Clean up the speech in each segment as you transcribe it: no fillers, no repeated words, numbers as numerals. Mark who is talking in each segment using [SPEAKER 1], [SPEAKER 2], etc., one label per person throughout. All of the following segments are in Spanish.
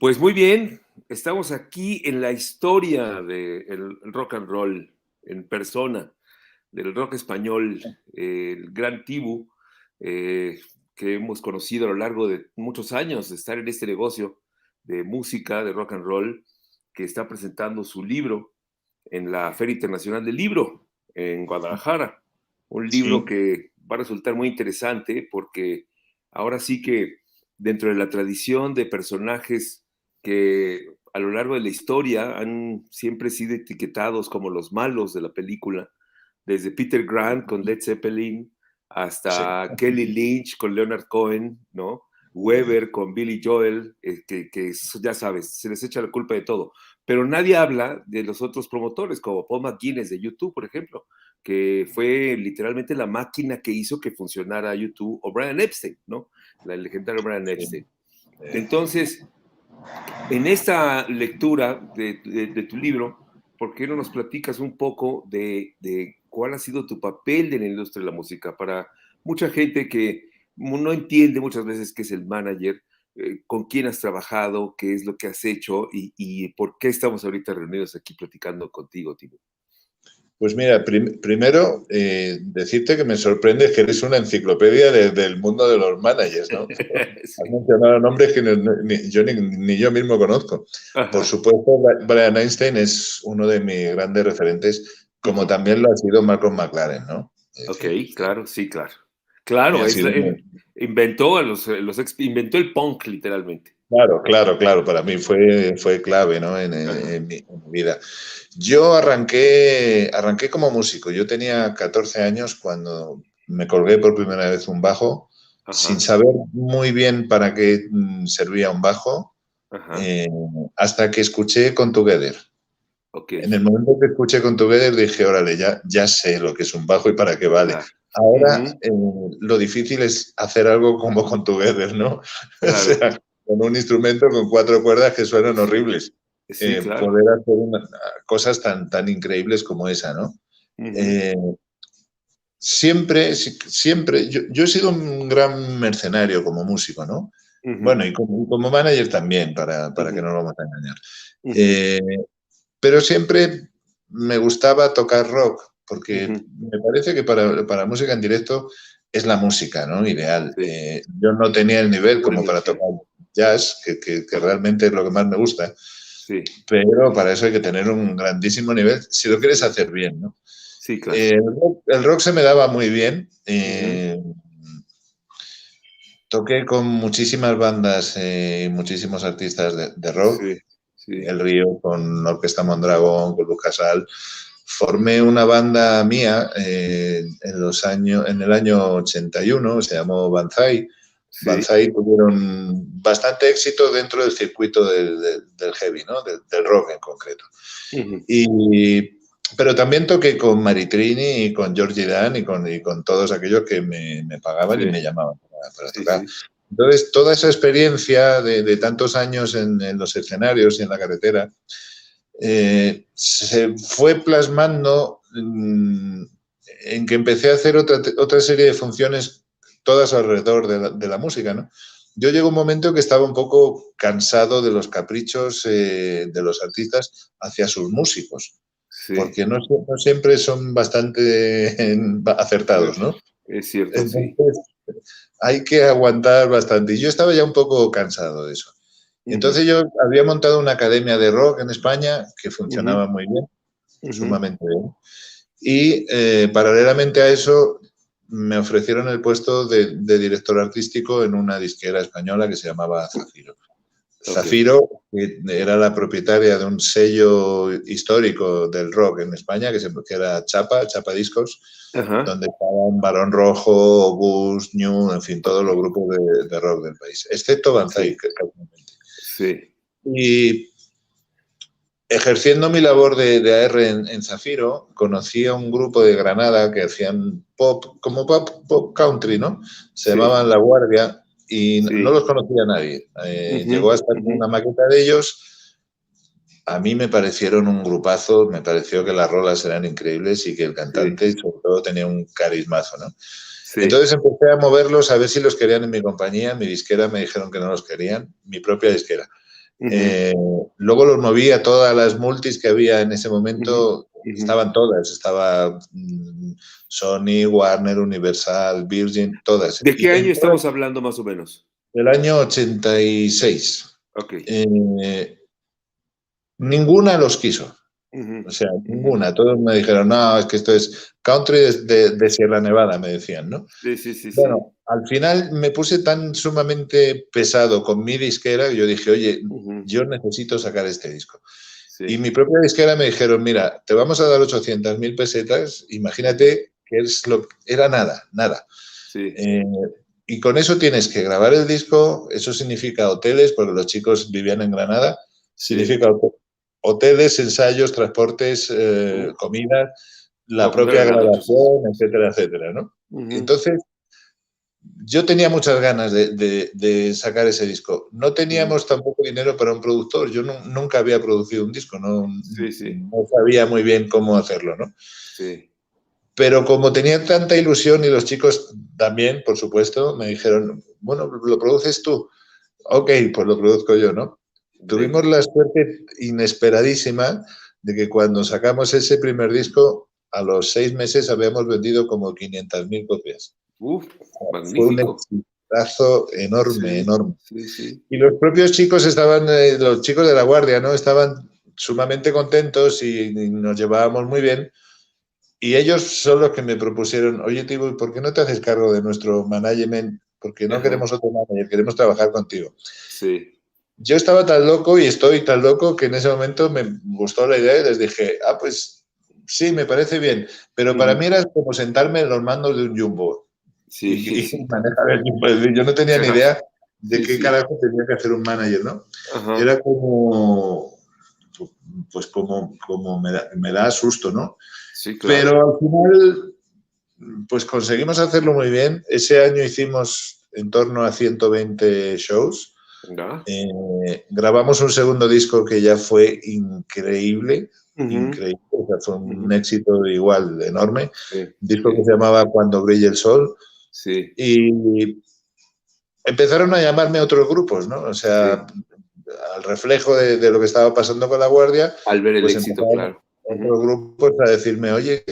[SPEAKER 1] Pues muy bien, estamos aquí en la historia del rock and roll en persona, del rock español, el gran Tibu, eh, que hemos conocido a lo largo de muchos años de estar en este negocio de música, de rock and roll, que está presentando su libro en la Feria Internacional del Libro en Guadalajara. Un libro
[SPEAKER 2] Sí,
[SPEAKER 1] que va a resultar muy interesante porque ahora sí que dentro de la tradición de personajes que a lo largo de la historia han siempre sido etiquetados como los malos de la película, desde Peter Grant con Led Zeppelin
[SPEAKER 2] sí,
[SPEAKER 1] hasta Kelly Lynch con Leonard Cohen, ¿no? Weber con Billy Joel, ya sabes, se les echa la culpa de todo. Pero nadie habla de los otros promotores, como Paul McGuinness de YouTube, por ejemplo, que fue literalmente la máquina que hizo que funcionara YouTube, o Brian Epstein, ¿no? La legendaria Brian
[SPEAKER 2] sí.
[SPEAKER 1] Epstein. Entonces, en esta lectura de tu libro, ¿por qué no nos platicas un poco de cuál ha sido tu papel en la industria de la música? Para mucha gente que no entiende muchas veces qué es el manager, con quién has trabajado, qué es lo que has hecho y por qué estamos ahorita reunidos aquí platicando contigo, Timo.
[SPEAKER 2] Pues mira, primero decirte que me sorprende que eres una enciclopedia del mundo de los managers, ¿no? Has
[SPEAKER 1] Sí.
[SPEAKER 2] mencionado nombres que ni yo mismo conozco. Por
[SPEAKER 1] Ajá.
[SPEAKER 2] supuesto, Brian Einstein es uno de mis grandes referentes, como
[SPEAKER 1] Ujú.
[SPEAKER 2] también lo ha sido Malcolm McLaren, ¿no? Es
[SPEAKER 1] Ok,
[SPEAKER 2] decir,
[SPEAKER 1] claro, sí, claro.
[SPEAKER 2] que
[SPEAKER 1] Claro,
[SPEAKER 2] ha sido
[SPEAKER 1] inventó inventó el punk, literalmente.
[SPEAKER 2] claro, para mí fue clave, ¿no?
[SPEAKER 1] Ajá.
[SPEAKER 2] En mi vida. Yo arranqué como músico. Yo tenía 14 años cuando me colgué por primera vez un bajo, sin
[SPEAKER 1] Ajá.
[SPEAKER 2] saber muy bien para qué servía un bajo,
[SPEAKER 1] Ajá.
[SPEAKER 2] eh, hasta que escuché Con Together.
[SPEAKER 1] Ok.
[SPEAKER 2] En el momento que escuché Con Together dije, órale, ya sé lo que es un bajo y para qué vale.
[SPEAKER 1] Claro.
[SPEAKER 2] Ahora
[SPEAKER 1] Ujú.
[SPEAKER 2] lo difícil es hacer algo como Con Together, ¿no? O
[SPEAKER 1] Claro.
[SPEAKER 2] sea, con un instrumento con 4 cuerdas que suenan
[SPEAKER 1] Sí.
[SPEAKER 2] horribles.
[SPEAKER 1] Sí, claro.
[SPEAKER 2] Poder hacer cosas tan increíbles como esa, ¿no?
[SPEAKER 1] Ujú.
[SPEAKER 2] Eh, siempre, yo he sido un gran mercenario como músico, ¿no?
[SPEAKER 1] Ujú.
[SPEAKER 2] Bueno, y como manager también, para que
[SPEAKER 1] Ujú.
[SPEAKER 2] no lo vamos a engañar.
[SPEAKER 1] Ujú.
[SPEAKER 2] Eh, pero siempre me gustaba tocar rock, porque
[SPEAKER 1] Ujú.
[SPEAKER 2] me parece que para música en directo es la música, ¿no? Ideal.
[SPEAKER 1] Sí.
[SPEAKER 2] Yo no tenía el nivel
[SPEAKER 1] Pura
[SPEAKER 2] como para
[SPEAKER 1] energía.
[SPEAKER 2] tocar jazz, que realmente es lo que más me gusta,
[SPEAKER 1] Sí.
[SPEAKER 2] pero para eso hay que tener un grandísimo nivel si lo quieres
[SPEAKER 1] Sí.
[SPEAKER 2] hacer bien, ¿no?
[SPEAKER 1] Sí, claro.
[SPEAKER 2] El rock se me daba muy bien.
[SPEAKER 1] Ujú.
[SPEAKER 2] Toqué con muchísimas bandas y muchísimos artistas de rock.
[SPEAKER 1] Sí. Sí.
[SPEAKER 2] El Río, con Orquesta Mondragón, con Luz Casal. Formé una banda mía en el año 81, se llamó Banzai.
[SPEAKER 1] Sí.
[SPEAKER 2] Banzai tuvieron bastante éxito dentro del circuito del heavy, ¿no? Del rock en concreto.
[SPEAKER 1] Ujú.
[SPEAKER 2] Y, pero también toqué con Maritrini y con Georgie Dan y con todos aquellos que me pagaban y
[SPEAKER 1] Sí.
[SPEAKER 2] me llamaban para
[SPEAKER 1] Sí,
[SPEAKER 2] tocar.
[SPEAKER 1] sí.
[SPEAKER 2] Entonces, toda esa experiencia de tantos años en los escenarios y en la carretera se fue plasmando en que empecé a hacer otra serie de funciones todas alrededor de la música, ¿no? Yo llegó un momento que estaba un poco cansado de los caprichos de los artistas hacia sus músicos,
[SPEAKER 1] Sí.
[SPEAKER 2] porque no siempre son bastante acertados, ¿no?
[SPEAKER 1] Es cierto, sí.
[SPEAKER 2] Entonces, hay que aguantar bastante. Y yo estaba ya un poco cansado de eso.
[SPEAKER 1] Ujú.
[SPEAKER 2] Entonces yo había montado una academia de rock en España que
[SPEAKER 1] Ujú.
[SPEAKER 2] funcionaba muy bien,
[SPEAKER 1] Ujú.
[SPEAKER 2] sumamente bien. Y paralelamente a eso me ofrecieron el puesto de director artístico en una disquera española que se llamaba Zafiro.
[SPEAKER 1] Ok.
[SPEAKER 2] Zafiro era la propietaria de un sello histórico del rock en España que era Chapa Discos,
[SPEAKER 1] Ajá.
[SPEAKER 2] donde estaban Barón Rojo, Obús, Ñu, en fin, todos
[SPEAKER 1] Ok.
[SPEAKER 2] los grupos de rock del país, excepto Banzai,
[SPEAKER 1] Sí.
[SPEAKER 2] que casualmente.
[SPEAKER 1] Sí.
[SPEAKER 2] Y ejerciendo mi labor de AR en Zafiro, conocí a un grupo de Granada que hacían como pop country, ¿no? Se
[SPEAKER 1] Sí.
[SPEAKER 2] llamaban La Guardia y no
[SPEAKER 1] Sí.
[SPEAKER 2] los conocía nadie.
[SPEAKER 1] Ujú.
[SPEAKER 2] Llegó a estar
[SPEAKER 1] Ujú.
[SPEAKER 2] una maqueta de ellos. A mí me parecieron un grupazo, me pareció que las rolas eran increíbles y que el
[SPEAKER 1] Sí.
[SPEAKER 2] cantante, sobre todo, tenía un carismazo, ¿no?
[SPEAKER 1] Sí.
[SPEAKER 2] Entonces empecé a moverlos a ver si los querían en mi compañía. Mi disquera me dijeron que no los querían, mi propia disquera. Luego los moví a todas las multis que había en ese momento, estaban todas, estaba Sony, Warner, Universal, Virgin, todas.
[SPEAKER 1] ¿De qué año estamos hablando más o menos?
[SPEAKER 2] Del año 86.
[SPEAKER 1] Ok.
[SPEAKER 2] Ninguna los quiso. O sea, ninguna. Todos me dijeron, no, es que esto es country de Sierra Nevada, me decían, ¿no?
[SPEAKER 1] Sí.
[SPEAKER 2] Bueno, al final me puse tan sumamente pesado con mi disquera que yo dije, oye, yo necesito sacar este disco. Sí. Y mi propia disquera me dijeron, mira, te vamos a dar 800.000 pesetas, imagínate que era nada.
[SPEAKER 1] Sí.
[SPEAKER 2] Y con eso tienes que grabar el disco, eso significa hoteles, porque los chicos vivían en Granada, significa hoteles, ensayos, transportes, comidas, la propia grabación, etcétera, ¿no? Entonces, yo tenía muchas ganas de sacar ese disco. No teníamos tampoco dinero para un productor. Yo nunca había producido un disco, no sabía muy bien cómo hacerlo, ¿no?
[SPEAKER 1] Sí.
[SPEAKER 2] Pero como tenía tanta ilusión y los chicos también, por supuesto, me dijeron, bueno, ¿lo produces tú? Ok, pues lo produzco yo, ¿no? Tuvimos la suerte inesperadísima de que cuando sacamos ese primer disco, a los 6 meses habíamos vendido como 500.000 copias.
[SPEAKER 1] Magnífico.
[SPEAKER 2] Fue un exitazo enorme.
[SPEAKER 1] Sí.
[SPEAKER 2] Y los propios chicos estaban, los chicos de La Guardia, ¿no? Estaban sumamente contentos y nos llevábamos muy bien. Y ellos son los que me propusieron, oye, Tibu, ¿por qué no te haces cargo de nuestro management? Porque no queremos otro manager, queremos trabajar contigo.
[SPEAKER 1] Sí.
[SPEAKER 2] Yo estaba tan loco y estoy tan loco que en ese momento me gustó la idea y les dije, pues sí, me parece bien. Pero para mí era como sentarme en los mandos de un jumbo.
[SPEAKER 1] Sí.
[SPEAKER 2] Y manejar el jumbo. Yo no tenía ni idea de qué carajo tenía que hacer un manager, ¿no? Era como, pues como me da susto, ¿no?
[SPEAKER 1] Sí, claro.
[SPEAKER 2] Pero al final, pues conseguimos hacerlo muy bien. Ese año hicimos en torno a 120 shows. Grabamos un segundo disco que ya fue increíble. O sea, fue un éxito igual enorme. Un disco que se llamaba Cuando brille el sol.
[SPEAKER 1] Sí.
[SPEAKER 2] Y empezaron a llamarme otros grupos, ¿no? O sea, al reflejo de lo que estaba pasando con La Guardia,
[SPEAKER 1] al ver el
[SPEAKER 2] pues
[SPEAKER 1] éxito, claro.
[SPEAKER 2] Otros grupos a decirme, oye,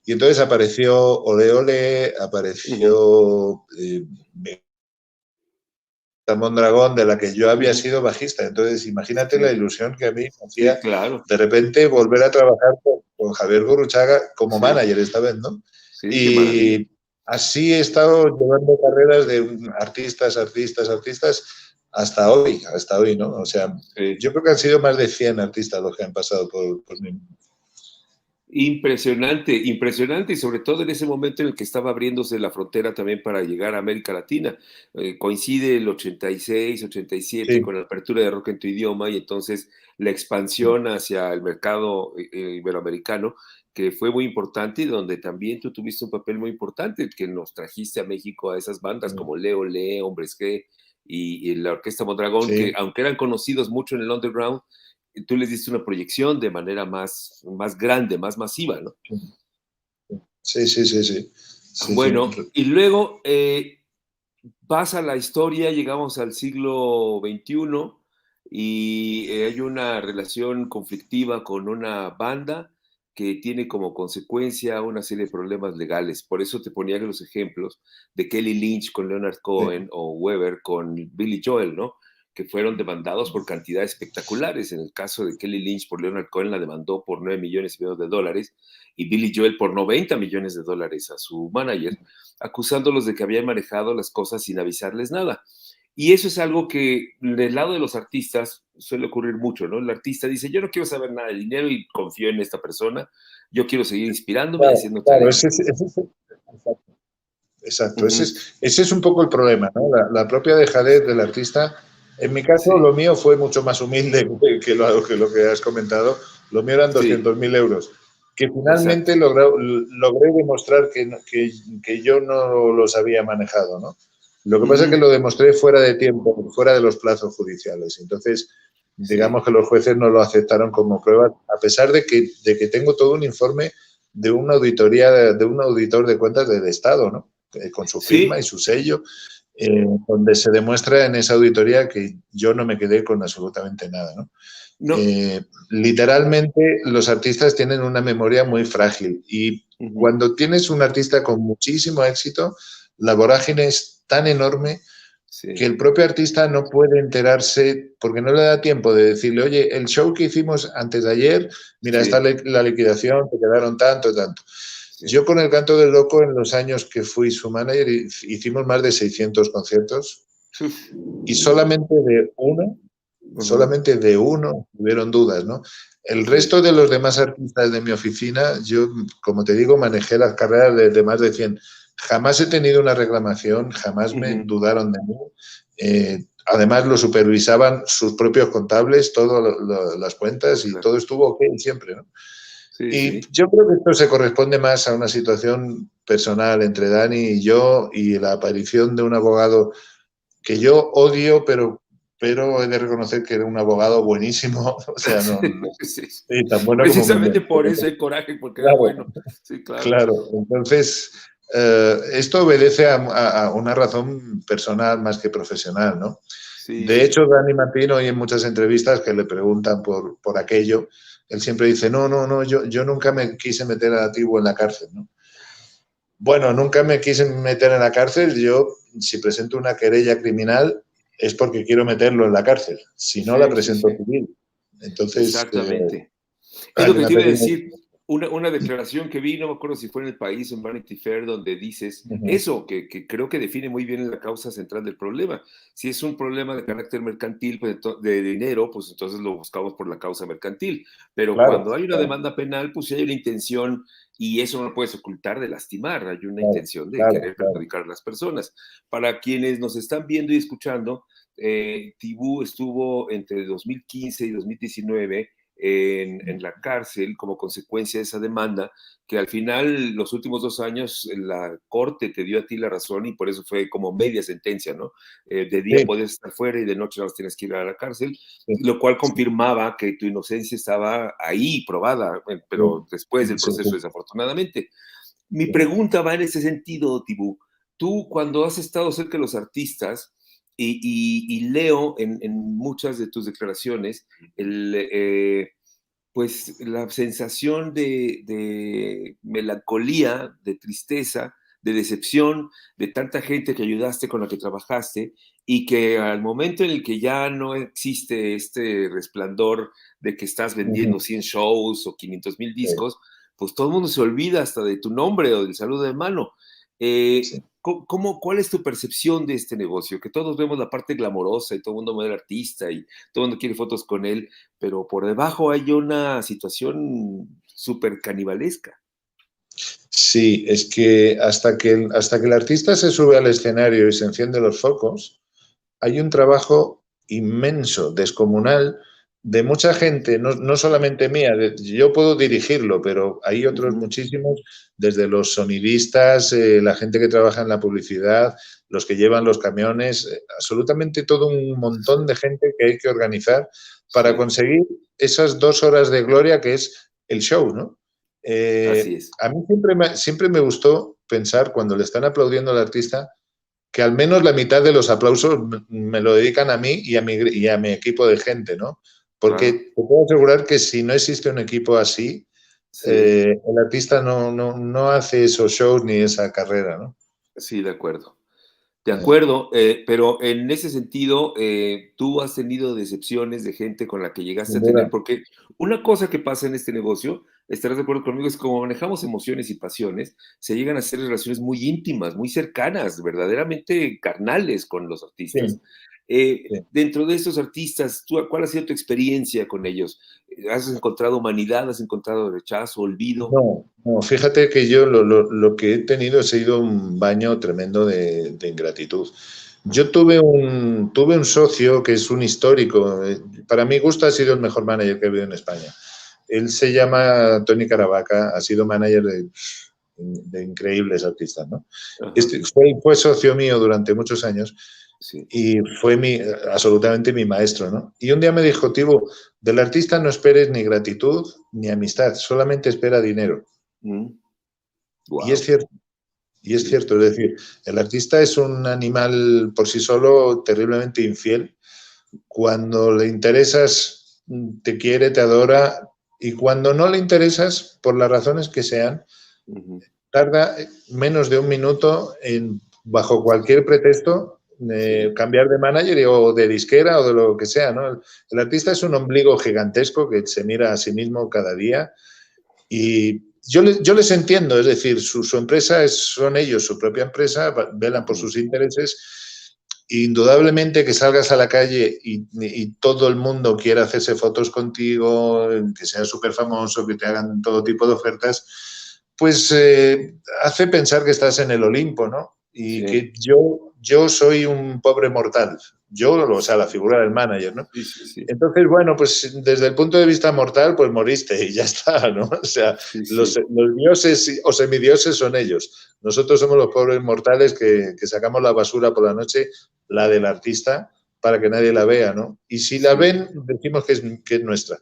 [SPEAKER 2] y entonces apareció Ole Ole, apareció Mondragón, de la que yo había sido bajista. Entonces, imagínate la ilusión que a mí me hacía de repente volver a trabajar con Javier Gurruchaga como manager esta vez, ¿no?
[SPEAKER 1] Sí, y
[SPEAKER 2] así he estado llevando carreras de artistas hasta hoy, ¿no? O sea, yo creo que han sido más de 100 artistas los que han pasado por mí.
[SPEAKER 1] Impresionante y sobre todo en ese momento en el que estaba abriéndose la frontera también para llegar a América Latina. Coincide el 86, 87 con la apertura de Rock en tu idioma y entonces la expansión hacia el mercado iberoamericano, que fue muy importante y donde también tú tuviste un papel muy importante, que nos trajiste a México a esas bandas como Leo Le, Hombres G y la Orquesta Mondragón, que aunque eran conocidos mucho en el underground, tú les diste una proyección de manera más grande, más masiva, ¿no?
[SPEAKER 2] Sí.
[SPEAKER 1] Bueno, y luego pasa la historia, llegamos al siglo XXI y hay una relación conflictiva con una banda que tiene como consecuencia una serie de problemas legales. Por eso te ponía los ejemplos de Kelly Lynch con Leonard Cohen o Weber con Billy Joel, ¿no? Que fueron demandados por cantidades espectaculares. En el caso de Kelly Lynch por Leonard Cohen la demandó por $9,5 millones y Billy Joel por $90 millones a su manager, acusándolos de que habían manejado las cosas sin avisarles nada. Y eso es algo que del lado de los artistas suele ocurrir mucho, ¿no? El artista dice, yo no quiero saber nada de dinero y confío en esta persona, yo quiero seguir inspirándome y haciendo talento.
[SPEAKER 2] Exacto. Ese es un poco el problema, ¿no? La propia dejadez del artista. En mi caso, lo mío fue mucho más humilde que lo que has comentado. Lo mío eran 200.000 euros, que finalmente logré demostrar que yo no los había manejado, ¿no? Lo que pasa es que lo demostré fuera de tiempo, fuera de los plazos judiciales. Entonces, digamos que los jueces no lo aceptaron como prueba, a pesar de que tengo todo un informe de una auditoría, de un auditor de cuentas del Estado, ¿no? Con su firma y su sello. donde se demuestra en esa auditoría que yo no me quedé con absolutamente nada, ¿no?
[SPEAKER 1] No.
[SPEAKER 2] Literalmente los artistas tienen una memoria muy frágil y cuando tienes un artista con muchísimo éxito, la vorágine es tan enorme que el propio artista no puede enterarse porque no le da tiempo de decirle, oye, el show que hicimos antes de ayer, mira, está la liquidación, te quedaron tanto, tanto. Sí. Yo con El Canto del Loco, en los años que fui su manager, hicimos más de 600 conciertos y solamente de uno hubieron dudas, ¿no? El resto de los demás artistas de mi oficina, yo, como te digo, manejé las carreras de más de 100. Jamás he tenido una reclamación, jamás me dudaron de mí. Además, lo supervisaban sus propios contables, todas las cuentas y todo estuvo ok siempre, ¿no? Y yo creo que esto se corresponde más a una situación personal entre Dani y yo y la aparición de un abogado que yo odio, pero he de reconocer que era un abogado buenísimo. O sea, no tan bueno
[SPEAKER 1] precisamente como por eso hay coraje, porque era bueno. Sí, claro.
[SPEAKER 2] Claro, entonces esto obedece a una razón personal más que profesional, ¿no? Sí. De hecho, Dani Martín, hoy en muchas entrevistas que le preguntan por aquello, él siempre dice, no, yo nunca me quise meter a Tibu en la cárcel, ¿no? Bueno, nunca me quise meter en la cárcel. Yo, si presento una querella criminal, es porque quiero meterlo en la cárcel. Si no, la presento civil. Entonces,
[SPEAKER 1] exactamente. Es lo que te iba a decir. Una declaración que vi, no me acuerdo si fue en El País o en Vanity Fair, donde dices eso, que creo que define muy bien la causa central del problema. Si es un problema de carácter mercantil, pues, de dinero, pues entonces lo buscamos por la causa mercantil. Pero cuando hay una demanda penal, pues sí hay una intención, y eso no lo puedes ocultar, de lastimar. Hay una intención de querer perjudicar a las personas. Para quienes nos están viendo y escuchando, Tibu estuvo entre 2015 y 2019 en la cárcel como consecuencia de esa demanda, que al final, los últimos 2 años, la corte te dio a ti la razón y por eso fue como media sentencia, ¿no? De día puedes estar fuera y de noche no tienes que ir a la cárcel, lo cual confirmaba que tu inocencia estaba ahí probada, pero después del proceso, desafortunadamente. Mi pregunta va en ese sentido, Tibu. Tú, cuando has estado cerca de los artistas, y leo en muchas de tus declaraciones pues la sensación de melancolía, de tristeza, de decepción de tanta gente que ayudaste, con la que trabajaste, y que al momento en el que ya no existe este resplandor de que estás vendiendo 100 shows o 500,000 discos, pues todo el mundo se olvida hasta de tu nombre o del saludo de mano. ¿Cuál es tu percepción de este negocio? Que todos vemos la parte glamorosa y todo el mundo ve al artista y todo el mundo quiere fotos con él, pero por debajo hay una situación súper canibalesca.
[SPEAKER 2] Sí, es que hasta que el artista se sube al escenario y se enciende los focos, hay un trabajo inmenso, descomunal, de mucha gente, no solamente mía, yo puedo dirigirlo, pero hay otros muchísimos, desde los sonidistas, la gente que trabaja en la publicidad, los que llevan los camiones, absolutamente todo un montón de gente que hay que organizar para conseguir esas 2 horas de gloria que es el show, ¿no?
[SPEAKER 1] Así es.
[SPEAKER 2] A mí siempre me gustó pensar, cuando le están aplaudiendo al artista, que al menos la mitad de los aplausos me lo dedican a mí y a mi equipo de gente, ¿no? Porque te puedo asegurar que si no existe un equipo así, el artista no hace esos shows ni esa carrera, ¿no?
[SPEAKER 1] Sí, de acuerdo. De acuerdo, pero en ese sentido, tú has tenido decepciones de gente con la que llegaste a tener, porque una cosa que pasa en este negocio, estarás de acuerdo conmigo, es que como manejamos emociones y pasiones, se llegan a hacer relaciones muy íntimas, muy cercanas, verdaderamente carnales con los artistas. Dentro de estos artistas, ¿cuál ha sido tu experiencia con ellos? ¿Has encontrado humanidad? ¿Has encontrado rechazo, olvido?
[SPEAKER 2] No, fíjate que yo lo que he tenido ha sido un baño tremendo de ingratitud. Yo tuve un socio que es un histórico, para mi gusto ha sido el mejor manager que he habido en España. Él se llama Tony Caravaca, ha sido manager de increíbles artistas, ¿no? Fue socio mío durante muchos años. Sí. Y fue absolutamente mi maestro, ¿no? Y un día me dijo, Tibu, del artista no esperes ni gratitud ni amistad, solamente espera dinero.
[SPEAKER 1] Wow.
[SPEAKER 2] Y es cierto. Y es cierto, es decir, el artista es un animal por sí solo terriblemente infiel. Cuando le interesas, te quiere, te adora, y cuando no le interesas, por las razones que sean, tarda menos de un minuto en, bajo cualquier pretexto, cambiar de manager o de disquera o de lo que sea, ¿no? El artista es un ombligo gigantesco que se mira a sí mismo cada día y yo les entiendo, es decir, su empresa son ellos, su propia empresa, velan por sus intereses. Indudablemente que salgas a la calle y todo el mundo quiera hacerse fotos contigo, que seas súper famoso, que te hagan todo tipo de ofertas, pues hace pensar que estás en el Olimpo, ¿no? Y
[SPEAKER 1] Sí.
[SPEAKER 2] que yo soy un pobre mortal. Yo, o sea, la figura del manager, ¿no?
[SPEAKER 1] Sí, sí, sí.
[SPEAKER 2] Entonces, bueno, pues desde el punto de vista mortal, pues moriste y ya está, ¿no? O sea,
[SPEAKER 1] Sí,
[SPEAKER 2] los
[SPEAKER 1] sí.
[SPEAKER 2] dioses o semidioses son ellos. Nosotros somos los pobres mortales que sacamos la basura por la noche, la del artista, para que nadie la vea, ¿no? Y si la
[SPEAKER 1] Sí.
[SPEAKER 2] ven, decimos que es nuestra.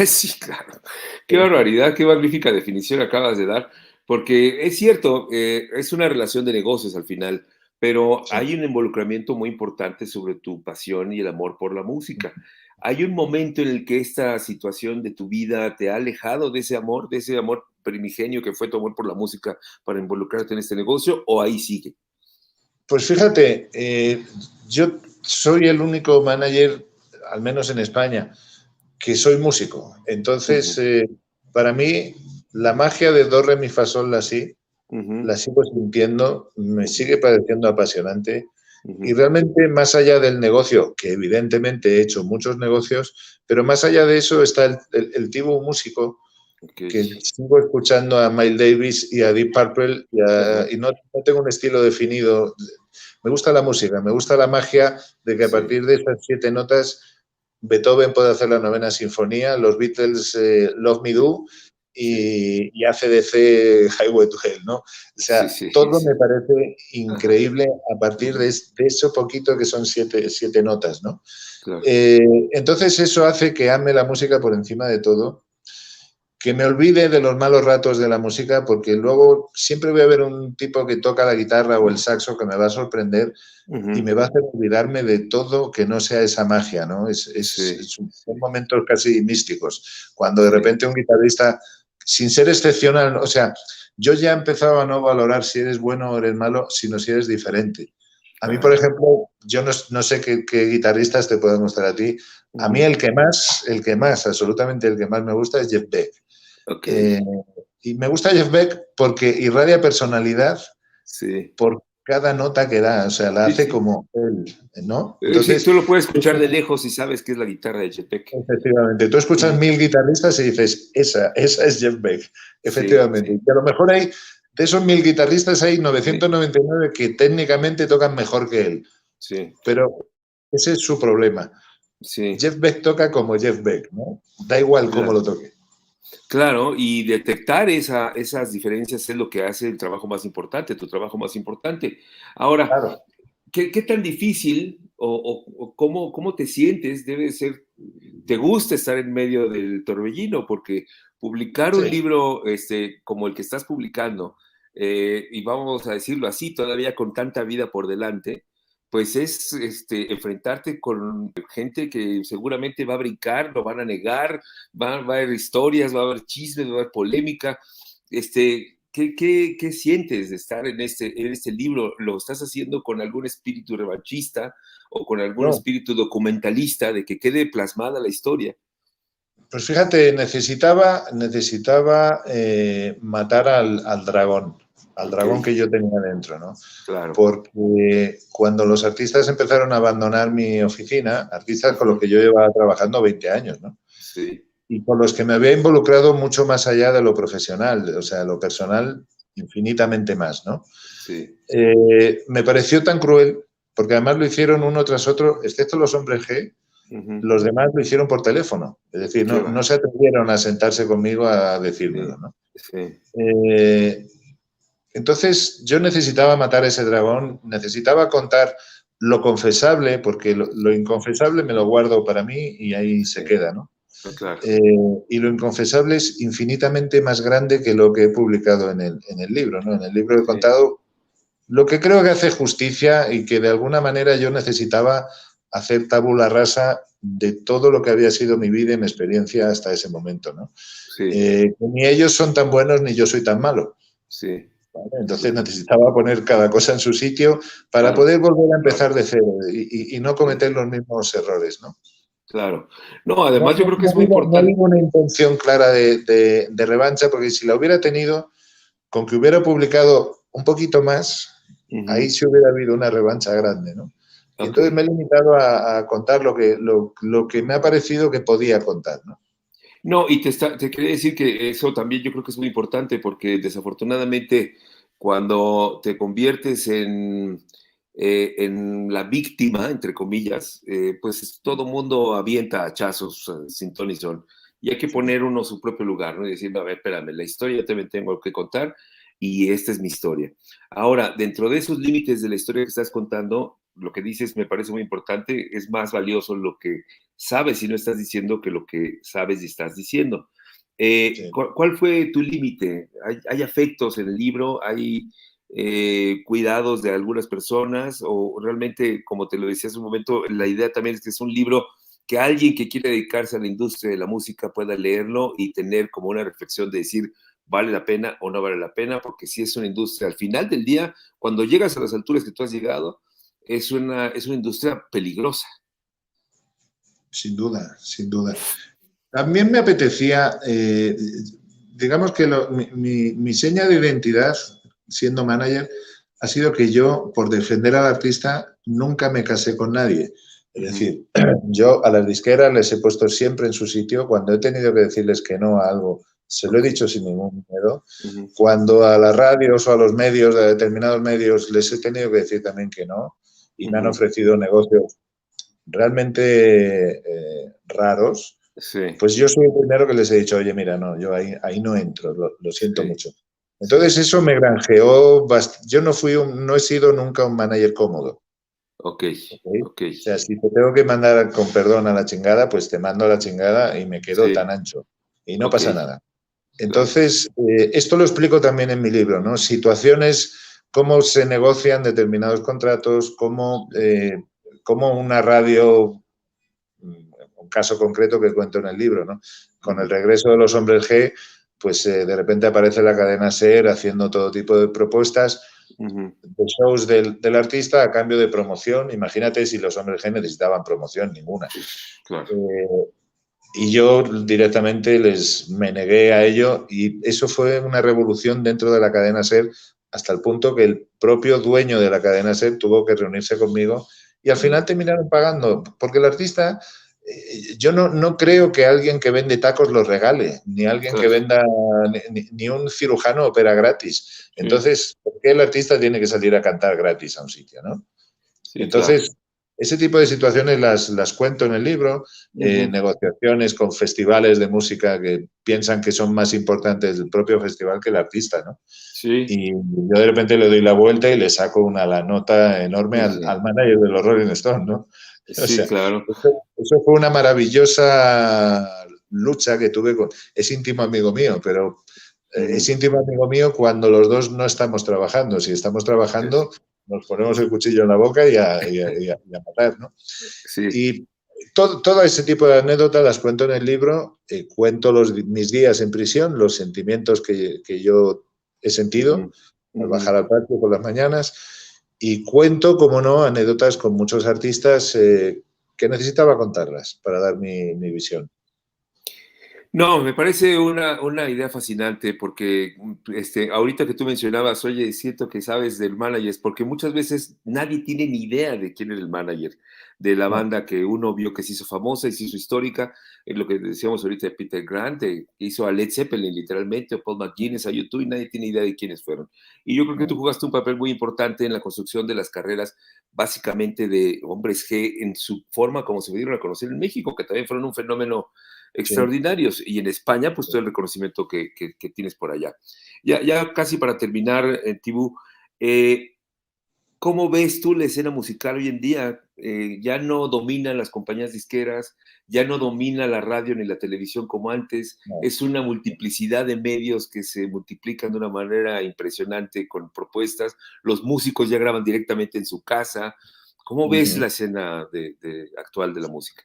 [SPEAKER 1] Sí, claro. Qué barbaridad, qué magnífica definición acabas de dar, porque es cierto, es una relación de negocios al final, pero
[SPEAKER 2] Sí.
[SPEAKER 1] hay un involucramiento muy importante sobre tu pasión y el amor por la música. ¿Hay un momento en el que esta situación de tu vida te ha alejado de ese amor primigenio que fue tu amor por la música para involucrarte en este negocio, o ahí sigue?
[SPEAKER 2] Pues fíjate, yo soy el único manager, al menos en España, que soy músico. Entonces,
[SPEAKER 1] Ujú,
[SPEAKER 2] para mí, la magia de do, re, mi, fa, sol, la, si,
[SPEAKER 1] ujú,
[SPEAKER 2] la sigo sintiendo, me
[SPEAKER 1] ujú,
[SPEAKER 2] sigue pareciendo apasionante. Y
[SPEAKER 1] ujú.
[SPEAKER 2] realmente, más allá del negocio, que evidentemente he hecho muchos negocios, pero más allá de eso está el Tibu músico,
[SPEAKER 1] Ok.
[SPEAKER 2] que sigo escuchando a Miles Davis y a Deep Purple
[SPEAKER 1] Ajá,
[SPEAKER 2] y no tengo un estilo definido. Me gusta la música, me gusta la magia de que a
[SPEAKER 1] sí,
[SPEAKER 2] partir de esas 7 notas Beethoven puede hacer la novena sinfonía, los Beatles Love Me Do
[SPEAKER 1] sí,
[SPEAKER 2] y AC/DC Highway to Hell, ¿no? O
[SPEAKER 1] sí,
[SPEAKER 2] sea,
[SPEAKER 1] sí,
[SPEAKER 2] todo
[SPEAKER 1] sí.
[SPEAKER 2] me parece
[SPEAKER 1] Ajá,
[SPEAKER 2] increíble a partir
[SPEAKER 1] ujú,
[SPEAKER 2] de eso poquito que son siete notas, ¿no?
[SPEAKER 1] claro.
[SPEAKER 2] Entonces eso hace que ame la música por encima de todo, que me olvide de los malos ratos de la música, porque luego siempre voy a ver un tipo que toca la guitarra o el saxo que me va a sorprender y
[SPEAKER 1] Ujú,
[SPEAKER 2] me va a hacer olvidarme de todo que no sea esa magia, ¿no?
[SPEAKER 1] sí,
[SPEAKER 2] Son
[SPEAKER 1] sí,
[SPEAKER 2] momentos casi místicos, cuando de
[SPEAKER 1] sí.
[SPEAKER 2] repente un guitarrista, sin ser excepcional, o sea, yo ya he empezado a no valorar si eres bueno o eres malo, sino si eres diferente. A mí, por
[SPEAKER 1] Claro.
[SPEAKER 2] ejemplo, yo no sé qué guitarristas te pueden gustar a ti. A mí
[SPEAKER 1] Ujú,
[SPEAKER 2] el que más, absolutamente el que más me gusta es Jeff Beck.
[SPEAKER 1] ok,
[SPEAKER 2] Eh, y me gusta Jeff Beck porque irradia personalidad
[SPEAKER 1] sí,
[SPEAKER 2] por cada nota que da, o sea, la
[SPEAKER 1] sí,
[SPEAKER 2] hace
[SPEAKER 1] sí.
[SPEAKER 2] como él, ¿no?
[SPEAKER 1] Sí, tú
[SPEAKER 2] Entonces,
[SPEAKER 1] lo puedes escuchar de lejos y sabes que es la guitarra de Chet Beck.
[SPEAKER 2] efectivamente, tú escuchas
[SPEAKER 1] Ujú,
[SPEAKER 2] 1000 guitarristas y dices, esa es Jeff Beck,
[SPEAKER 1] sí,
[SPEAKER 2] efectivamente.
[SPEAKER 1] sí,
[SPEAKER 2] Y a lo mejor de esos 1000 guitarristas hay
[SPEAKER 1] sí,
[SPEAKER 2] 999 que técnicamente tocan mejor que él,
[SPEAKER 1] sí,
[SPEAKER 2] pero ese es su problema.
[SPEAKER 1] sí,
[SPEAKER 2] Jeff Beck toca como Jeff Beck, ¿no? Da igual cómo
[SPEAKER 1] claro.
[SPEAKER 2] lo toque.
[SPEAKER 1] Claro, y detectar esas diferencias es lo que hace el trabajo más importante, tu trabajo más importante. Ahora,
[SPEAKER 2] Claro,
[SPEAKER 1] ¿qué tan difícil o cómo te sientes? Debe ser, te gusta estar en medio del torbellino, porque publicar un
[SPEAKER 2] sí.
[SPEAKER 1] libro como el que estás publicando, y vamos a decirlo así, todavía con tanta vida por delante, pues es enfrentarte con gente que seguramente va a brincar, lo van a negar, va a haber historias, va a haber chismes, va a haber polémica. ¿Qué sientes de estar en este libro? ¿Lo estás haciendo con algún espíritu revanchista o con algún
[SPEAKER 2] No,
[SPEAKER 1] espíritu documentalista de que quede plasmada la historia?
[SPEAKER 2] pues fíjate, necesitaba matar al
[SPEAKER 1] Ok,
[SPEAKER 2] dragón que yo tenía dentro, ¿no?
[SPEAKER 1] claro.
[SPEAKER 2] Porque cuando los artistas empezaron a abandonar mi oficina, artistas con los
[SPEAKER 1] Ujú,
[SPEAKER 2] que yo llevaba trabajando 20 años, ¿no?
[SPEAKER 1] sí,
[SPEAKER 2] Y con los que me había involucrado mucho más allá de lo profesional, o sea, lo personal infinitamente más, ¿no?
[SPEAKER 1] sí.
[SPEAKER 2] Me pareció tan cruel, porque además lo hicieron uno tras otro, excepto los hombres G,
[SPEAKER 1] Ujú,
[SPEAKER 2] los demás lo hicieron por teléfono, es decir,
[SPEAKER 1] qué
[SPEAKER 2] no
[SPEAKER 1] va.
[SPEAKER 2] se atrevieron a sentarse conmigo a decírmelo,
[SPEAKER 1] Sí,
[SPEAKER 2] ¿no?
[SPEAKER 1] sí,
[SPEAKER 2] Eh, entonces yo necesitaba matar a ese dragón, necesitaba contar lo confesable, porque lo inconfesable me lo guardo para mí y ahí se
[SPEAKER 1] sí,
[SPEAKER 2] queda, ¿no?
[SPEAKER 1] Claro.
[SPEAKER 2] Y lo inconfesable es infinitamente más grande que lo que he publicado en el libro, ¿no? En el libro he
[SPEAKER 1] Sí,
[SPEAKER 2] contado lo que creo que hace justicia y que de alguna manera yo necesitaba hacer tabula rasa de todo lo que había sido mi vida y mi experiencia hasta ese momento, ¿no?
[SPEAKER 1] sí,
[SPEAKER 2] Ni ellos son tan buenos ni yo soy tan malo.
[SPEAKER 1] sí,
[SPEAKER 2] ¿Vale? Entonces necesitaba poner cada cosa en su sitio para
[SPEAKER 1] claro,
[SPEAKER 2] poder volver a empezar de cero y no
[SPEAKER 1] sí,
[SPEAKER 2] cometer los mismos errores, ¿no?
[SPEAKER 1] claro. No,
[SPEAKER 2] No,
[SPEAKER 1] además yo
[SPEAKER 2] no,
[SPEAKER 1] creo que es muy
[SPEAKER 2] no
[SPEAKER 1] importante.
[SPEAKER 2] digo una intención clara de revancha, porque si la hubiera tenido, con que hubiera publicado un poquito más, ahí
[SPEAKER 1] Ujú,
[SPEAKER 2] sí hubiera habido una revancha grande, ¿no? Y
[SPEAKER 1] ok.
[SPEAKER 2] entonces me he limitado a contar lo que me ha parecido que podía contar, ¿no?
[SPEAKER 1] No, y te quería decir que eso también yo creo que es muy importante porque desafortunadamente cuando te conviertes en la víctima, entre comillas, pues todo mundo avienta hachazos sin ton ni son. Y hay que
[SPEAKER 2] Sí,
[SPEAKER 1] poner uno su propio lugar, ¿no? Y decir, a ver, espérame, la historia yo también tengo que contar y esta es mi historia. Ahora, dentro de esos límites de la historia que estás contando, lo que dices me parece muy importante, es más valioso lo que sabes y no estás diciendo que lo que sabes y estás diciendo.
[SPEAKER 2] sí.
[SPEAKER 1] ¿Cuál fue tu límite? ¿Hay afectos en el libro? ¿Hay cuidados de algunas personas? ¿O realmente, como te lo decía hace un momento, la idea también es que es un libro que alguien que quiere dedicarse a la industria de la música pueda leerlo y tener como una reflexión de decir, ¿vale la pena o no vale la pena? Porque si es una industria, al final del día, cuando llegas a las alturas que tú has llegado, es una industria peligrosa.
[SPEAKER 2] Sin duda, sin duda. También me apetecía, digamos que mi seña de identidad, siendo manager, ha sido que yo, por defender al artista, nunca me casé con nadie. Es
[SPEAKER 1] Ujú,
[SPEAKER 2] decir, yo a las disqueras les he puesto siempre en su sitio. Cuando he tenido que decirles que no a algo, se lo he
[SPEAKER 1] ok.
[SPEAKER 2] dicho sin ningún miedo.
[SPEAKER 1] Ujú,
[SPEAKER 2] Cuando a las radios o a los medios, a determinados medios, les he tenido que decir también que no. Y me han
[SPEAKER 1] ujú,
[SPEAKER 2] ofrecido negocios realmente raros,
[SPEAKER 1] sí,
[SPEAKER 2] pues yo soy el primero que les he dicho, oye, mira, no, yo ahí no entro, lo siento
[SPEAKER 1] sí,
[SPEAKER 2] mucho.
[SPEAKER 1] sí.
[SPEAKER 2] Entonces eso me granjeó, yo no no he sido nunca un manager cómodo.
[SPEAKER 1] Ok,
[SPEAKER 2] ¿Okay?
[SPEAKER 1] ok.
[SPEAKER 2] O sea, si te tengo que mandar con perdón a la chingada, pues te mando a la chingada y me quedo tan
[SPEAKER 1] Sí,
[SPEAKER 2] ancho y no
[SPEAKER 1] ok,
[SPEAKER 2] pasa nada.
[SPEAKER 1] claro.
[SPEAKER 2] Entonces, esto lo explico también en mi libro, ¿no? Situaciones, cómo se negocian determinados contratos, cómo una radio, un caso concreto que cuento en el libro, ¿no? Con el
[SPEAKER 1] Ujú,
[SPEAKER 2] regreso de los hombres G, pues de repente aparece la cadena SER haciendo todo tipo de propuestas
[SPEAKER 1] ujú,
[SPEAKER 2] de shows del artista a cambio de promoción. Imagínate si los hombres G necesitaban promoción, ninguna.
[SPEAKER 1] claro.
[SPEAKER 2] Eh, y yo directamente me negué a ello y eso fue una revolución dentro de la cadena SER hasta el punto que el propio dueño de la cadena SER tuvo que reunirse conmigo y al
[SPEAKER 1] Mm,
[SPEAKER 2] final terminaron pagando, porque el artista, yo no creo que alguien que vende tacos los regale, ni alguien que
[SPEAKER 1] claro,
[SPEAKER 2] venda, ni un cirujano opera gratis.
[SPEAKER 1] sí,
[SPEAKER 2] Entonces, ¿por qué el artista tiene que salir a cantar gratis a un sitio, no?
[SPEAKER 1] sí, claro.
[SPEAKER 2] Entonces, ese tipo de situaciones las cuento en el libro,
[SPEAKER 1] Ujú,
[SPEAKER 2] negociaciones con festivales de música que piensan que son más importantes el propio festival que el artista, ¿no?
[SPEAKER 1] sí,
[SPEAKER 2] Y yo de repente le doy la vuelta y le saco la nota enorme
[SPEAKER 1] sí, sí,
[SPEAKER 2] al manager de los Rolling Stones, ¿no? O
[SPEAKER 1] sí,
[SPEAKER 2] sea,
[SPEAKER 1] claro.
[SPEAKER 2] eso fue una maravillosa lucha que tuve con... Es íntimo amigo mío, pero es
[SPEAKER 1] Ujú,
[SPEAKER 2] íntimo amigo mío cuando los dos no estamos trabajando. Si estamos
[SPEAKER 1] es-
[SPEAKER 2] trabajando, nos ponemos el cuchillo en la boca y a matar, ¿no?
[SPEAKER 1] sí,
[SPEAKER 2] Y todo ese tipo de anécdotas las cuento en el libro, cuento mis días en prisión, los sentimientos que yo he
[SPEAKER 1] ujú,
[SPEAKER 2] sentido al
[SPEAKER 1] ujú.
[SPEAKER 2] bajar al patio por las mañanas y cuento, como no, anécdotas con muchos artistas que necesitaba contarlas para dar mi visión.
[SPEAKER 1] No, me parece una idea fascinante porque ahorita que tú mencionabas, oye, siento que sabes del manager, es porque muchas veces nadie tiene ni idea de quién era el manager de la
[SPEAKER 2] No,
[SPEAKER 1] banda que uno vio que se hizo famosa y se hizo histórica, en lo que decíamos ahorita de Peter Grant, que hizo a Led Zeppelin literalmente, o Paul McGuinness, a YouTube, y nadie tiene idea de quiénes fueron. Y yo creo que tú
[SPEAKER 2] no,
[SPEAKER 1] jugaste un papel muy importante en la construcción de las carreras, básicamente de hombres G, en su forma como se dieron a conocer en México, que también fueron un fenómeno
[SPEAKER 2] sí,
[SPEAKER 1] extraordinarios. Y en España, pues todo el reconocimiento que tienes por allá. Ya casi para terminar, Tibú, eh, ¿Cómo ves tú la escena musical hoy en día? Ya no dominan las compañías disqueras, ya no domina la radio ni la televisión como antes,
[SPEAKER 2] No.
[SPEAKER 1] es una multiplicidad de medios que se multiplican de una manera impresionante con propuestas, los músicos ya graban directamente en su casa. ¿Cómo ves
[SPEAKER 2] Ujú.
[SPEAKER 1] la escena actual de la música?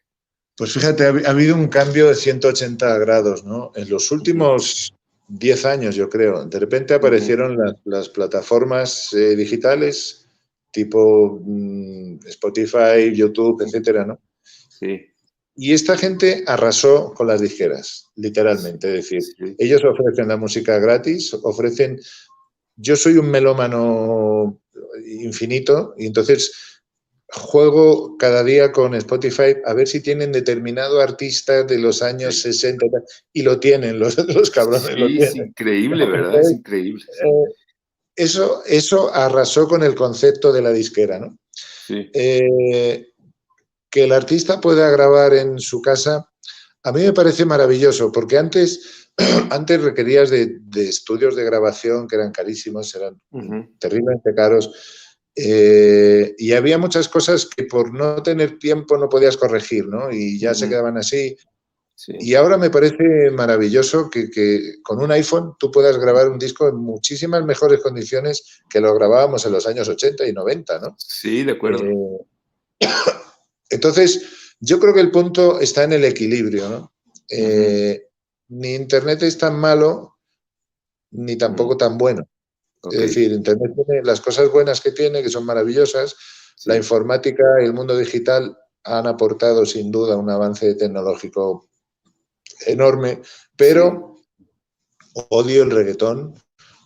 [SPEAKER 2] Pues fíjate, ha habido un cambio de 180 grados, ¿no? En los
[SPEAKER 1] Ujú,
[SPEAKER 2] últimos 10 años, yo creo. De repente
[SPEAKER 1] ujú,
[SPEAKER 2] aparecieron las plataformas digitales tipo Spotify, YouTube, etcétera, ¿no?
[SPEAKER 1] sí,
[SPEAKER 2] Y esta gente arrasó con las disqueras,
[SPEAKER 1] sí,
[SPEAKER 2] literalmente. Es decir,
[SPEAKER 1] sí,
[SPEAKER 2] ellos ofrecen la música gratis, ofrecen... Yo soy un melómano infinito y entonces juego cada día con Spotify a ver si tienen determinado artista de los años
[SPEAKER 1] sí.
[SPEAKER 2] 60 y lo tienen, los cabrones lo
[SPEAKER 1] Sí, es
[SPEAKER 2] tienen.
[SPEAKER 1] increíble, ¿verdad? Es
[SPEAKER 2] Entonces,
[SPEAKER 1] increíble.
[SPEAKER 2] eso arrasó con el concepto de la disquera, ¿no?
[SPEAKER 1] Sí.
[SPEAKER 2] Eh, que el artista pueda grabar en su casa, a mí me parece maravilloso, porque antes requerías de estudios de grabación que eran carísimos, eran
[SPEAKER 1] Ujú,
[SPEAKER 2] terriblemente caros, y había muchas cosas que por no tener tiempo no podías corregir, ¿no? Y ya se
[SPEAKER 1] ujú,
[SPEAKER 2] quedaban así.
[SPEAKER 1] sí.
[SPEAKER 2] Y ahora me parece maravilloso que con un iPhone tú puedas grabar un disco en muchísimas mejores condiciones que lo grabábamos en los años 80 y 90, ¿no?
[SPEAKER 1] Sí, de acuerdo.
[SPEAKER 2] Eh, entonces, yo creo que el punto está en el equilibrio, ¿no?
[SPEAKER 1] Ujú,
[SPEAKER 2] Ni Internet es tan malo, ni
[SPEAKER 1] ujú,
[SPEAKER 2] tampoco tan bueno. Es
[SPEAKER 1] ok,
[SPEAKER 2] decir, Internet tiene las cosas buenas que tiene, que son maravillosas. La
[SPEAKER 1] sí,
[SPEAKER 2] informática y el mundo digital han aportado sin duda un avance tecnológico enorme,
[SPEAKER 1] sí,
[SPEAKER 2] pero odio el reggaetón,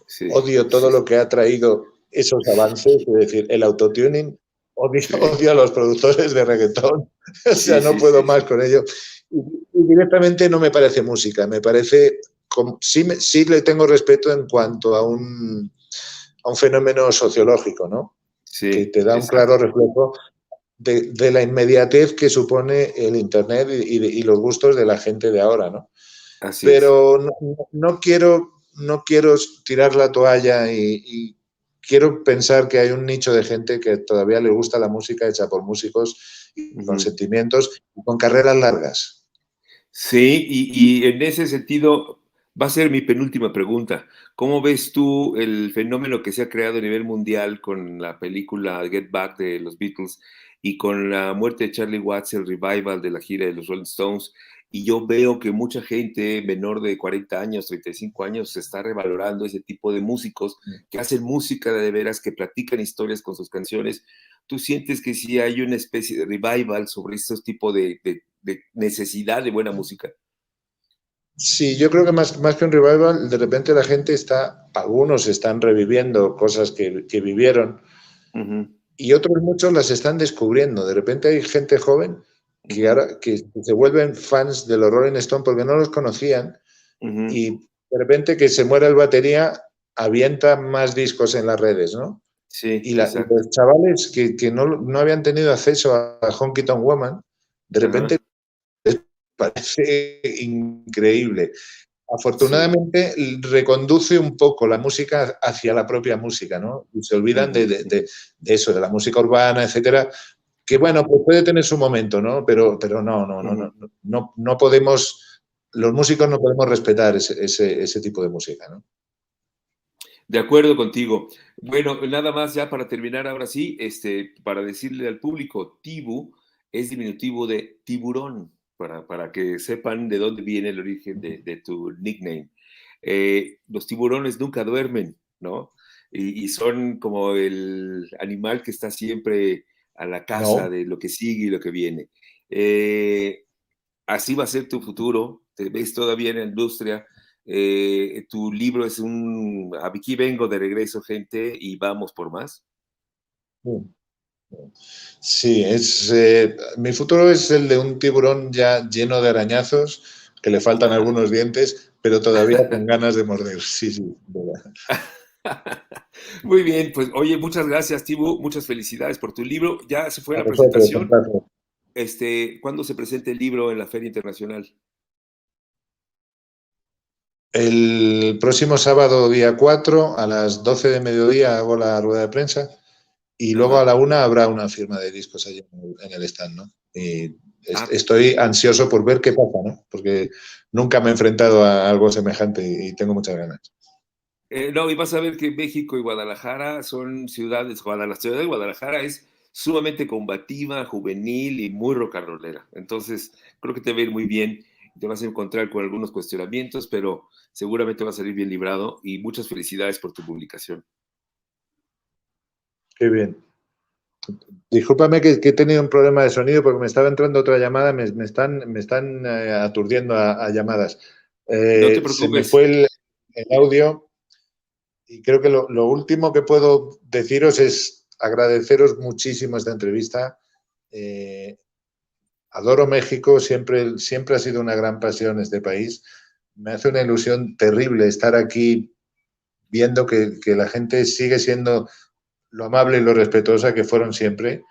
[SPEAKER 1] sí,
[SPEAKER 2] odio todo
[SPEAKER 1] sí,
[SPEAKER 2] lo que ha traído esos avances, es decir, el autotuning, odio,
[SPEAKER 1] sí,
[SPEAKER 2] odio a los productores de reggaetón, o sea,
[SPEAKER 1] sí,
[SPEAKER 2] no
[SPEAKER 1] sí,
[SPEAKER 2] puedo
[SPEAKER 1] sí,
[SPEAKER 2] más con ello. Y directamente no me parece música, me parece, sí, sí le tengo respeto en cuanto a un fenómeno sociológico, ¿no? Que
[SPEAKER 1] sí,
[SPEAKER 2] te da un claro
[SPEAKER 1] exacto.
[SPEAKER 2] reflejo de la inmediatez que supone el Internet y los gustos de la gente de ahora, ¿no?
[SPEAKER 1] Así es.
[SPEAKER 2] Pero no quiero tirar la toalla y quiero pensar que hay un nicho de gente que todavía le gusta la música hecha por músicos y con
[SPEAKER 1] Ujú.
[SPEAKER 2] sentimientos y con carreras largas.
[SPEAKER 1] Sí, y en ese sentido va a ser mi penúltima pregunta. ¿Cómo ves tú el fenómeno que se ha creado a nivel mundial con la película Get Back de los Beatles y con la muerte de Charlie Watts, el revival de la gira de los Rolling Stones? Y yo veo que mucha gente menor de 40 años, 35 años, se está revalorando ese tipo de músicos que hacen música de veras, que platican historias con sus canciones. ¿Tú sientes que sí hay una especie de revival sobre estos tipos de necesidad de buena música?
[SPEAKER 2] Sí, yo creo que más que un revival, de repente la gente algunos están reviviendo cosas que vivieron
[SPEAKER 1] Ujú,
[SPEAKER 2] y otros muchos las están descubriendo. De repente hay gente joven que
[SPEAKER 1] ujú,
[SPEAKER 2] ahora que se vuelven fans de los Rolling Stones porque no los conocían
[SPEAKER 1] ujú.
[SPEAKER 2] y de repente que se muera el batería avienta más discos en las redes, ¿no?
[SPEAKER 1] Sí,
[SPEAKER 2] Y
[SPEAKER 1] exacto.
[SPEAKER 2] los chavales que no habían tenido acceso a Honky Tonk Woman, de repente
[SPEAKER 1] Ajá,
[SPEAKER 2] parece increíble.
[SPEAKER 1] sí.
[SPEAKER 2] Afortunadamente reconduce un poco la música hacia la propia música, ¿no? Y se olvidan
[SPEAKER 1] Ujú, ujú,
[SPEAKER 2] de eso, de la música urbana, etcétera, que bueno, pues puede tener su momento, ¿no? Pero
[SPEAKER 1] ujú.
[SPEAKER 2] no podemos, los músicos no podemos respetar ese tipo de música, ¿no?
[SPEAKER 1] De acuerdo contigo. Bueno, nada más ya para terminar, ahora sí, para decirle al público, Tibu es diminutivo de tiburón, para que sepan de dónde viene el origen de tu nickname. Los tiburones nunca duermen, ¿no? Y son como el animal que está siempre a la caza
[SPEAKER 2] No,
[SPEAKER 1] de lo que sigue y lo que viene. Eh, Así va a ser tu futuro, te ves todavía en la industria, tu libro es aquí vengo de regreso, gente, y vamos por más.
[SPEAKER 2] sí, mi futuro es el de un tiburón ya lleno de arañazos, que le faltan
[SPEAKER 1] Ajá.
[SPEAKER 2] algunos dientes, pero todavía con ganas de morder. Sí, sí, verdad.
[SPEAKER 1] Muy bien, pues oye, muchas gracias, Tibu, muchas felicidades por tu libro. Ya se fue
[SPEAKER 2] A
[SPEAKER 1] la
[SPEAKER 2] vosotros, un
[SPEAKER 1] presentación.
[SPEAKER 2] placer.
[SPEAKER 1] ¿Cuándo se presenta el libro en la Feria Internacional?
[SPEAKER 2] El próximo sábado, día 4 a las 12 de mediodía, hago la rueda de prensa y luego a la 1 habrá una firma de discos allí en el stand, ¿no? Y estoy ansioso por ver qué pasa, ¿no? Porque nunca me he enfrentado a algo semejante y tengo muchas ganas.
[SPEAKER 1] No, y vas a ver que México y Guadalajara son ciudades, la ciudad de Guadalajara es sumamente combativa, juvenil y muy rock and rollera. Entonces, creo que te va a ir muy bien. Te vas a encontrar con algunos cuestionamientos, pero seguramente va a salir bien librado y muchas felicidades por tu publicación.
[SPEAKER 2] Qué bien. Discúlpame que he tenido un problema de sonido porque me estaba entrando otra llamada, me están aturdiendo a llamadas.
[SPEAKER 1] No te
[SPEAKER 2] Se me
[SPEAKER 1] preocupes.
[SPEAKER 2] fue el audio y creo que lo último que puedo deciros es agradeceros muchísimo esta entrevista. Adoro México, siempre ha sido una gran pasión este país. Me hace una ilusión terrible estar aquí viendo que la gente sigue siendo lo amable y lo respetuosa que fueron siempre.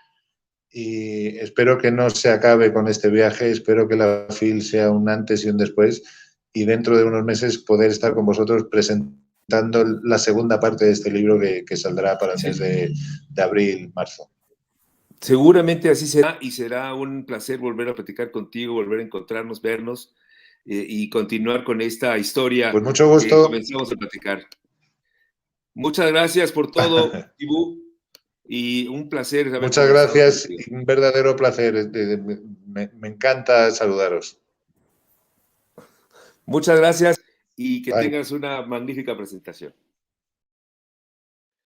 [SPEAKER 2] Y espero que no se acabe con este viaje, espero que la FIL sea un antes y un después y dentro de unos meses poder estar con vosotros presentando la segunda parte de este libro que saldrá para el mes de abril, marzo.
[SPEAKER 1] Seguramente así será y será un placer volver a platicar contigo, volver a encontrarnos, vernos y continuar con esta historia
[SPEAKER 2] Pues mucho
[SPEAKER 1] que
[SPEAKER 2] gusto.
[SPEAKER 1] comenzamos a platicar. Muchas gracias por todo, Ibu, y un placer haber
[SPEAKER 2] Muchas
[SPEAKER 1] conversado
[SPEAKER 2] gracias,
[SPEAKER 1] contigo.
[SPEAKER 2] un verdadero placer. Me encanta saludaros.
[SPEAKER 1] Muchas gracias y que
[SPEAKER 2] Bye.
[SPEAKER 1] tengas una magnífica presentación.